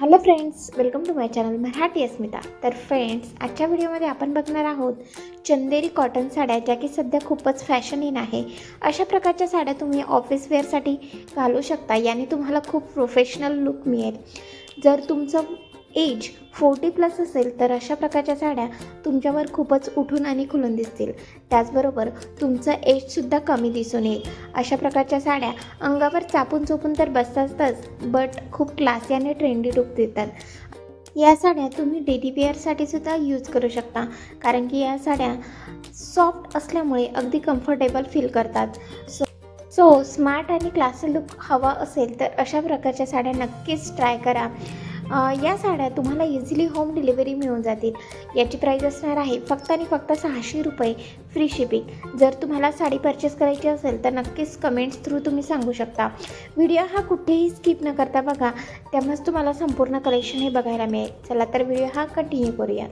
Hello friends, welcome to my channel Marathi Asmita. तर friends, आजच्या व्हिडिओमध्ये आपण बघणार आहोत चंदेरी कॉटन साड्या, ज्या की सध्या खूपच फॅशन इन आहे. अशा प्रकारच्या साड्या तुम्ही ऑफिस वेअरसाठी घालू शकता. याने तुम्हाला खूप प्रोफेशनल लुक मिळेल. जर तुमचं एज 40+ असेल तर अशा प्रकारच्या साड्या तुमच्यावर खूपच उठून आणि खुलून दिसतील. त्याचबरोबर तुमचं एजसुद्धा कमी दिसून येईल. अशा प्रकारच्या साड्या अंगावर चापून चोपून तर बसतातच, बट खूप क्लासी आणि ट्रेंडी लुक देतात. या साड्या तुम्ही डेली वेअरसाठी सुद्धा यूज करू शकता, कारण की या साड्या सॉफ्ट असल्यामुळे अगदी कम्फर्टेबल फील करतात. सो स्मार्ट आणि क्लासी लुक हवा असेल तर अशा प्रकारच्या साड्या नक्कीच ट्राय करा. या साड्या तुम्हाला इझिली होम डिलिव्हरी मिळून जातील. याची प्राईस असणार आहे फक्त आणि फक्त 600 रुपये, फ्री शिपिंग. जर तुम्हाला साडी परचेस करायची असेल तर नक्कीच कमेंट्स थ्रू तुम्ही सांगू शकता. व्हिडिओ हा कुठेही स्किप न करता बघा, त्यामुळेच तुम्हाला संपूर्ण कलेक्शन हे बघायला मिळेल. चला तर व्हिडिओ हा कंटिन्यू करूया.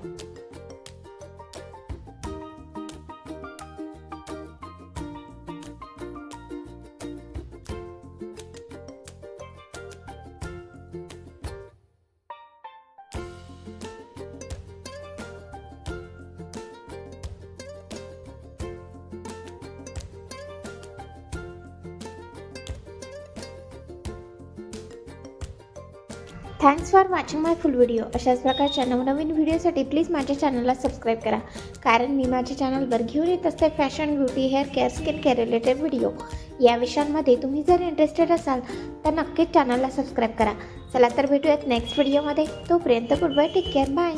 Thanks for watching my full video. अशाच प्रकारच्या नवनवीन व्हिडिओसाठी प्लीज माझ्या चॅनलला सबस्क्राईब करा, कारण मी माझ्या चॅनलवर घेऊन येत असते fashion, beauty, hair care, skin care related video. या विषयांमध्ये तुम्ही जर इंटरेस्टेड असाल तर नक्कीच चॅनलला सबस्क्राईब करा. चला तर भेटूयात नेक्स्ट व्हिडिओमध्ये. तोपर्यंत good bye, take care, bye.